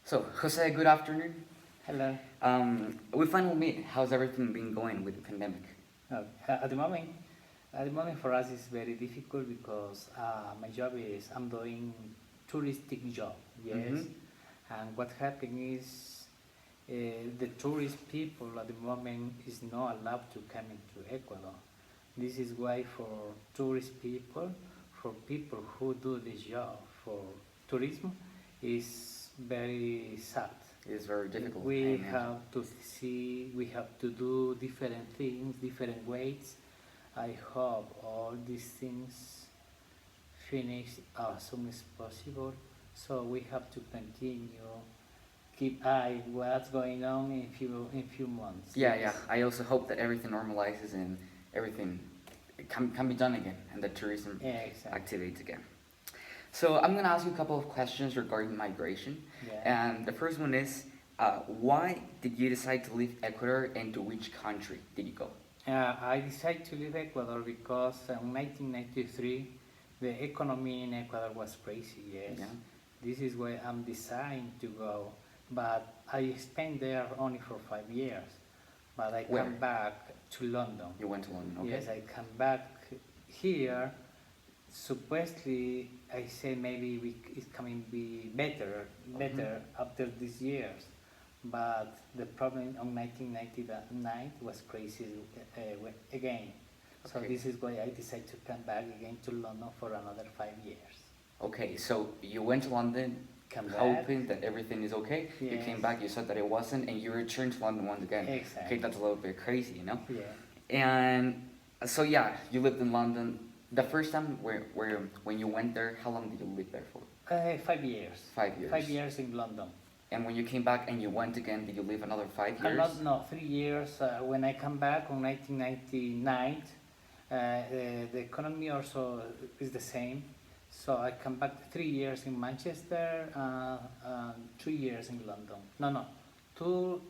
So, Jose, good afternoon. Hello. We finally meet. How's everything been going with the pandemic? Uh, at the moment, at the moment for us it's very difficult because my job is I'm doing touristic job. Yes, Mm-hmm. and what happened is the tourist people at the moment is not allowed to come into Ecuador. This is why for tourist people, for people who do this job for tourism, is very sad. It's very difficult, I We imagine. have to see, we have to do different things, different ways. I hope all these things finish as soon as possible. So we have to continue, keep eye what's going on in few months. Yeah, yeah. Yes. I also hope that everything normalizes and everything can be done again and the tourism Yeah, exactly. activates again. So, I'm going to ask you a couple of questions regarding migration. Yeah. And the first one is why did you decide to leave Ecuador and to which country did you go? I decided to leave Ecuador because in 1993 the economy in Ecuador was crazy. Yes, Yeah. this is why I'm deciding to go. But I spent there only for 5 years. But I Where? come back to London. You went to London, okay? Yes, I come back here. Supposedly, I say maybe it's coming be better after these years. But the problem on 1999 was crazy again. So Okay. this is why I decided to come back again to London for another 5 years. Okay, so you went to London Come back. hoping that everything is okay. You came Yes. back, you said that it wasn't, and you returned to London once again. Okay, Exactly. that's a little bit crazy, you know? Yeah. And so yeah, you lived in London. The first time when you went there, how long did you live there for? 5 years. 5 years. 5 years in London. And when you came back and you went again, did you live another 5 years? Not, no, 3 years. When I come back on 1999, the economy also is the same. So I come back 3 years in Manchester, 2 years in London. No, two.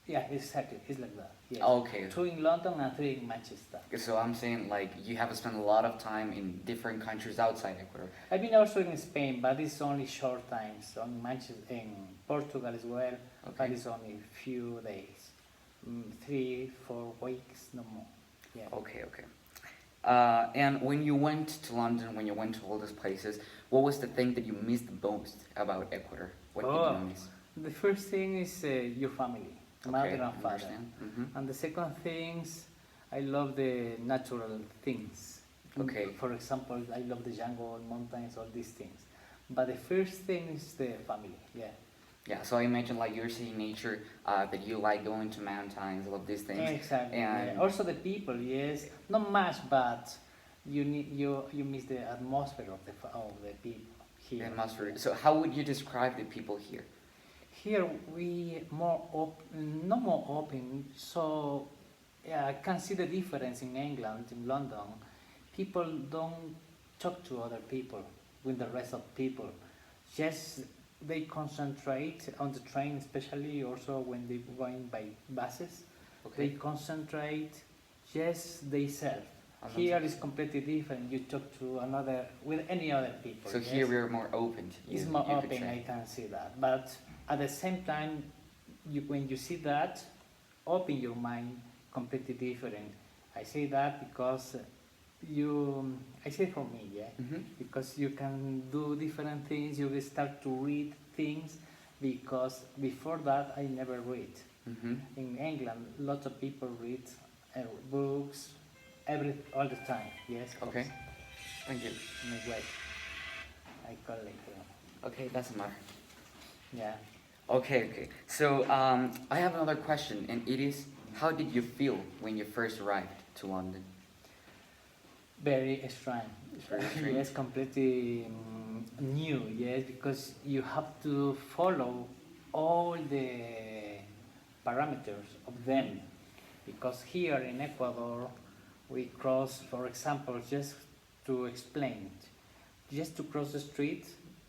Yeah, exactly. It's like that. Yes. Okay. 2 in London and 3 in Manchester. So I'm saying like you have spent a lot of time in different countries outside Ecuador. I've been also in Spain, but it's only short times. On Manchester, in Portugal as well, but Okay. it's only few days, 3, 4 weeks, no more. Yeah. Okay, okay. And when you went to London, when you went to all these places, what was the thing that you missed the most about Ecuador? What did Oh, you miss? the first thing is your family, mother Okay, and father. understand. Mm-hmm. And the second things, I love the natural things. Okay. For example, I love the jungle, mountains, all these things. But the first thing is the family. Yeah. Yeah, so I imagine like you're seeing nature, that you like going to mountains, all of these things. Exactly. And Yeah. Also the people, yes, not much, but you miss the atmosphere of the people the here. atmosphere. So how would you describe the people here? Here we more open, not more open. So yeah, I can see the difference in England, in London. People don't talk to other people with the rest of people. Just they concentrate on the train, especially also when they going by buses. They Okay. concentrate just themselves. On Here themselves. is completely different. You talk to another with any other people. So yes? here we're more open. It's more you could open. say. I can see that, but at the same time, when you see that, open your mind completely different. I say that because I say for me, yeah, Mm-hmm. because you can do different things. You will start to read things because before that I never read. Mm-hmm. In England, lots of people read books all the time. Yes. Okay. Thank you. My wife, I call it. Okay, doesn't matter. Yeah. Okay, okay. So I have another question, and it is, how did you feel when you first arrived to London? Very strange. Very strange. Yes, completely new. Yes, because you have to follow all the parameters of them. Because here in Ecuador, we cross, for example, just to explain it, just to cross the street,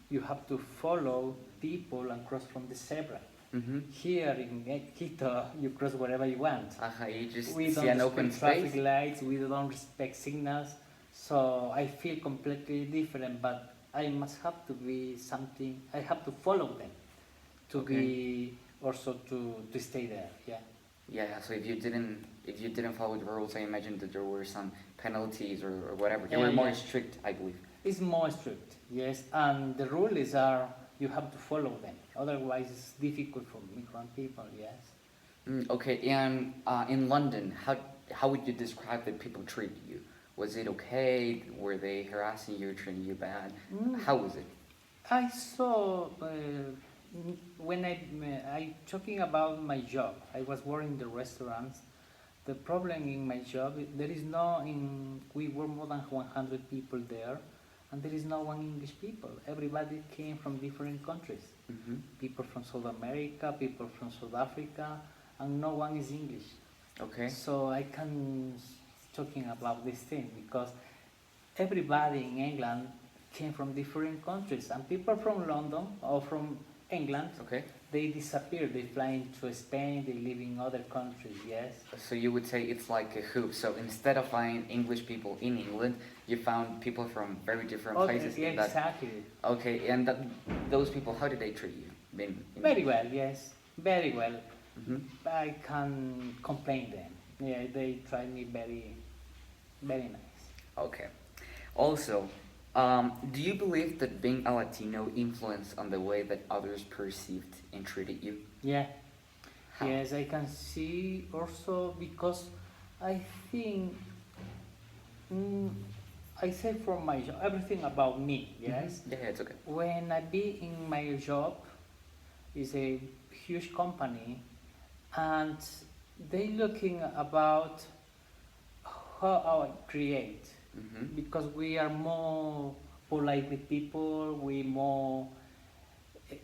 you have to follow people and cross from the zebra. Mm-hmm. Here in Quito, you cross wherever you want. You just We see don't an open respect space. traffic lights, we don't respect signals, so I feel completely different, but I must have to be something, I have to follow them to Okay. be also to stay there. Yeah. Yeah, so if you didn't follow the rules, I imagine that there were some penalties or whatever. They were more Yeah. strict, I believe. It's more strict, yes, and the rules are you have to follow them. Otherwise, it's difficult for migrant people. Yes. Okay, and in London, how would you describe that people treated you? Was it okay? Were they harassing you, treating you bad? Mm, How was it? I saw when I talking about my job. I was working in the restaurants. The problem in my job, there is no in. We were more than 100 people there, and there is no one English people. Everybody came from different countries. Hmm. People from South America, people from South Africa, and no one is English. Okay. So I can talking about this thing because everybody in England came from different countries, and people from London or from England, Okay. they disappear. They fly into Spain. They live in other countries. Yes. So you would say it's like a hoop. So instead of finding English people in England, you found people from very different places. Yeah, in that. exactly. Okay, and those people, how did they treat you? Very well. Yes, very well. Hmm. I can complain them. Yeah, they try me very, very nice. Okay. Also, do you believe that being a Latino influenced on the way that others perceived and treated you? Yeah. How? Yes, I can see also because I think mm, I say from my job everything about me. Yes, Yeah, it's okay. when I be in my job is a huge company, and they looking about how I create Hmm. because we are more polite with people. We more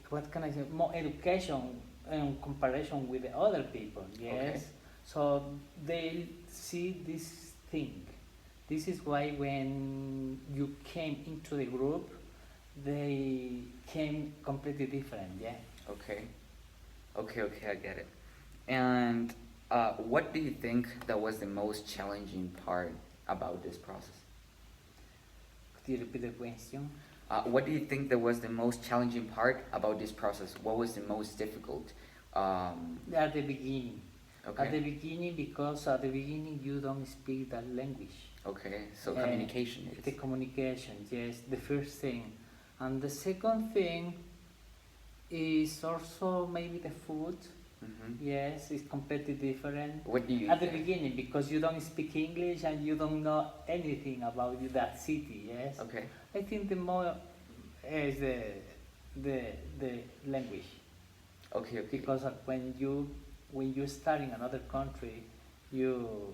what can I say, more education in comparison with the other people, yes. Okay. So they see this thing. This is why when you came into the group, they came completely different, yeah. Okay. Okay, I get it. And what do you think that was the most challenging part about this process? Could you repeat the question? What do you think that was the most challenging part about this process? What was the most difficult? At the beginning. At the Okay. beginning, because at the beginning you don't speak that language. Okay, so Uh, communication The is. communication, yes, the first thing. And the second thing is also maybe the food. Yes, it's completely different. What do you At the think? beginning, because you don't speak English and you don't know anything about that city, yes. Okay. I think the more is the language, Okay. because when you start in another country, you,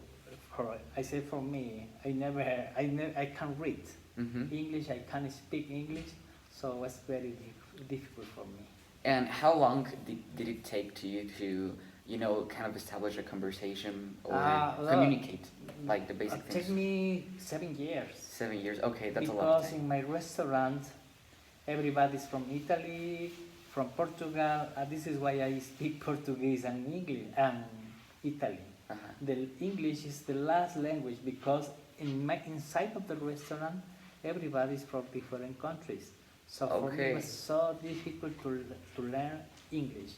I say for me, I can read Mm-hmm. English, I can speak English, so it's very difficult for me. And how long did it take to you to, kind of establish a conversation or Well, communicate, like the basic It took things? me 7 years. 7 years. Okay, that's a lot of Because time. in my restaurant, everybody's from Italy, from Portugal. This is why I speak Portuguese and English and Italy. Uh-huh. The English is the last language because inside of the restaurant, everybody's from different countries. So for me, Okay. it was so difficult to learn English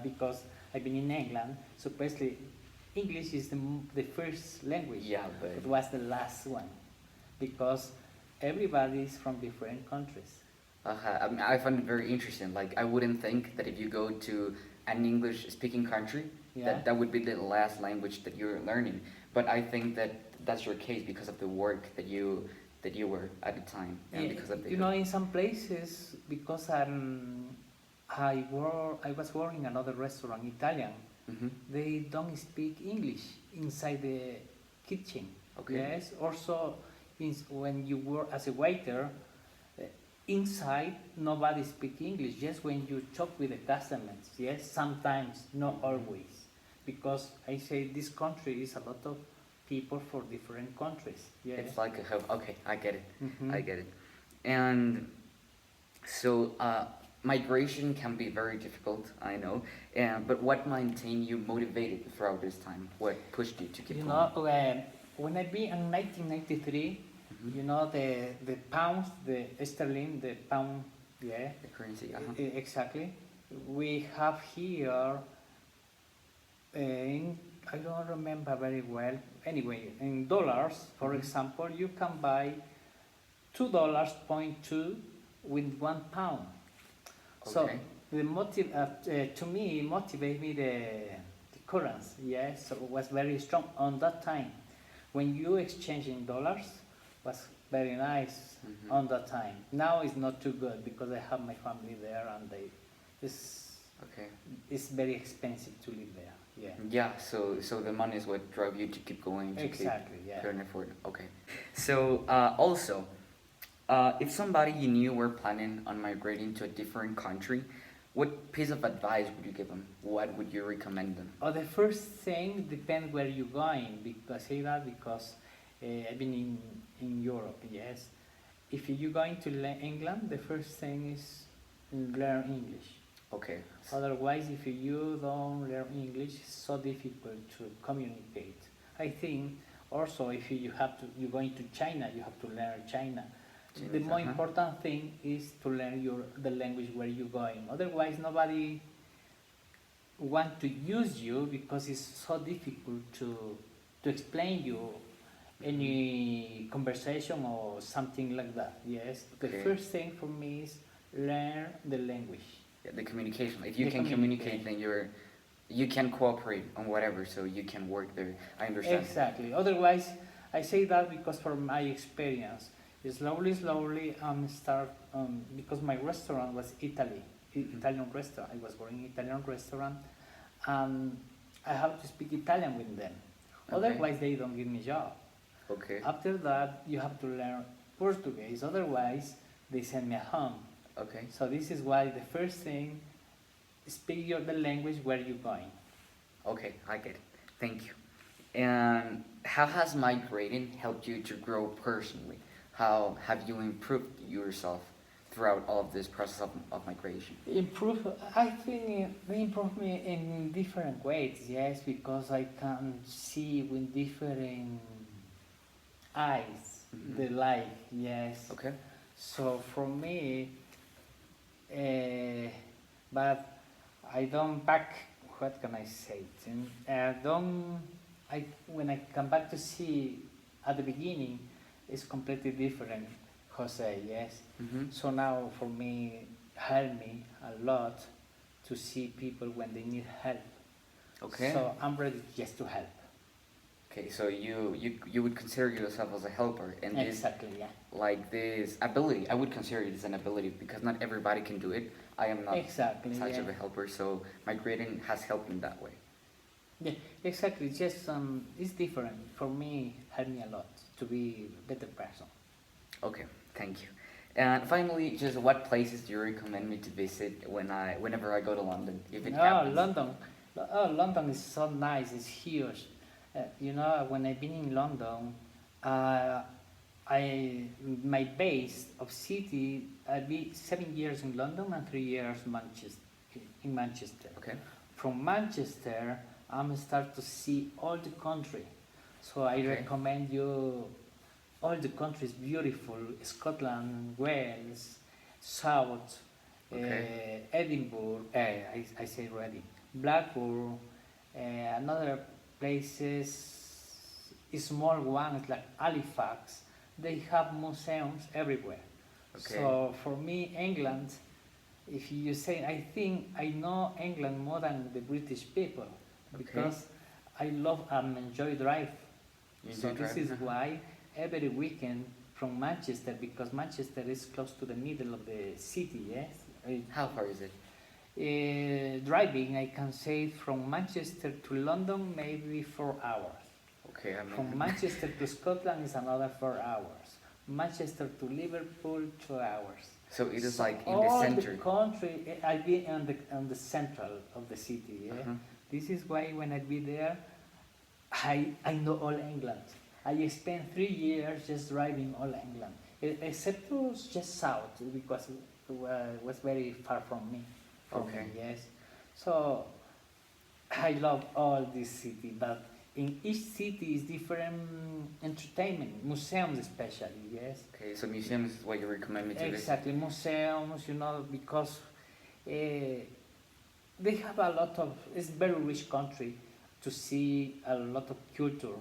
because I've been in England. So basically, English is the first language. Yeah, but It was the last one because everybody is from different countries. I mean, I find it very interesting. Like, I wouldn't think that if you go to an English-speaking country, Yeah. that would be the last language that you're learning. But I think that that's your case because of the work that you were at the time, and Yeah, because of the. in some places, because I was working another restaurant, Italian, Hmm. they don't speak English inside the kitchen. Okay. Yes. Also, when you work as a waiter, inside nobody speak English. Just when you talk with the customers. Yes. Sometimes, not always, because I say this country is a lot of people for different countries. Yes. It's like a hub. Okay, I get it. Mhm. I get it. And so migration can be very difficult, I know. But what maintained you motivated throughout this time? What pushed you to keep You going? know, when I be in 1993, Mhm. you know, the pounds, the sterling, the pound, yeah, The currency. Uh-huh. exactly. we have here, in, I don't remember very well. Anyway, in dollars, for example, you can buy $2.2 with £1. So Okay. the to me, motivate me the currency. Yes, so it was very strong on that time. When you exchange in dollars, was very nice on that time. Now it's not too good because I have my family there and Okay. it's very expensive to live there. Yeah. Yeah, so the money is what drove you to keep going, to Exactly. keep Yeah. putting it forward. Okay. So also, if somebody you knew were planning on migrating to a different country, what piece of advice would you give them? What would you recommend them? Oh, the first thing depends where you're going. Because I say that because I've been in Europe. Yes. If you're going to England, the first thing is learn English. Okay. Otherwise, if you don't learn English, it's so difficult to communicate. I think also if you're going to China, you have to learn China. The more important thing is to learn the language where you're going. Otherwise, nobody want to use you because it's so difficult to explain you any conversation or something like that. Yes, the Okay. first thing for me is learn the language. Yeah, the communication. If you The can communicate, then you can cooperate on whatever, so you can work there. I understand. Exactly. Otherwise, I say that because from my experience, slowly, start because my restaurant was Italian restaurant. I was working Italian restaurant, and I have to speak Italian with them. Okay. Otherwise, they don't give me job. Okay. After that, you have to learn Portuguese. Otherwise, they send me home. Okay. So this is why the first thing, speak the language where you're going. Okay, I get it. Thank you. And how has migrating helped you to grow personally? How have you improved yourself throughout all of this process of migration? I think they improve me in different ways, yes, because I can see with different eyes the life, yes. Okay. So for me, but I don't back. What can I say? When I come back to see at the beginning, it's completely different, Jose. Yes. So now for me, help me a lot to see people when they need help. Okay. So I'm ready just to help. Okay, so you would consider yourself as a helper, and this Exactly. Yeah. like this ability, I would consider it as an ability because not everybody can do it. I am not Exactly. such Yeah. of a helper, so migrating has helped me that way. Yeah, exactly. Just it's different for me. Helped me a lot to be a better person. Okay, thank you. And finally, just what places do you recommend me to visit whenever I go to London, if it Oh, happens? London. Oh, London is so nice. It's huge. When I've been in London, my base of city. I've been 7 years in London and 3 years in Manchester. Okay. From Manchester, I'm start to see all the country. So I Okay. recommend you. All the countries beautiful. Scotland, Wales, South, Okay. Edinburgh. I say Reading, Blackpool, another places, small ones like Halifax. They have museums everywhere. Okay. So for me, England, if you say, I think I know England more than the British people because I love and enjoy drive. You So do this drive? is why every weekend from Manchester, because Manchester is close to the middle of the city, yes? How far is it? Driving, I can say from Manchester to London, maybe 4 hours. Okay, I mean. From Manchester to Scotland is another 4 hours. Manchester to Liverpool, 2 hours. So it is like in all the center. The country, I be on the central of the city. Yeah? This is why when I be there, I know all England. I spent 3 years just driving all England, except it was just south because it was very far from me. Okay. Yes. So I love all this city, but in each city is different entertainment, museums especially. Yes. Okay, so museums is what you recommend me to visit. Exactly, museums. Because they have a lot of, it's very rich country to see a lot of culture.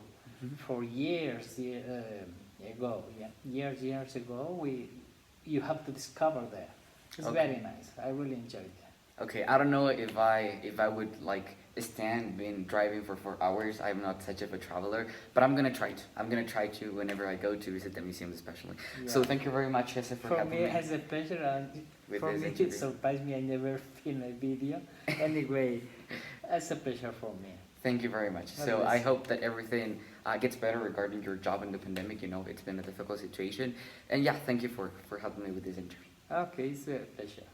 For years ago, yeah, years ago, you have to discover there. It's Okay. very nice. I really enjoyed it. Okay, I don't know if I would like stand being driving for 4 hours. I'm not such of a traveler, but I'm gonna try to. I'm gonna try to whenever I go to visit the museums, especially. So Yeah. thank you very much, Jesse, for For having me, it has a pleasure, and with for this me, interview. it surprised me. I never filmed a video. Anyway, it's a pleasure for me. Thank you very much. God So bless I you. hope that everything gets better regarding your job in the pandemic. You know, it's been a difficult situation, and yeah, thank you for helping me with this interview. Okay, it's a pleasure.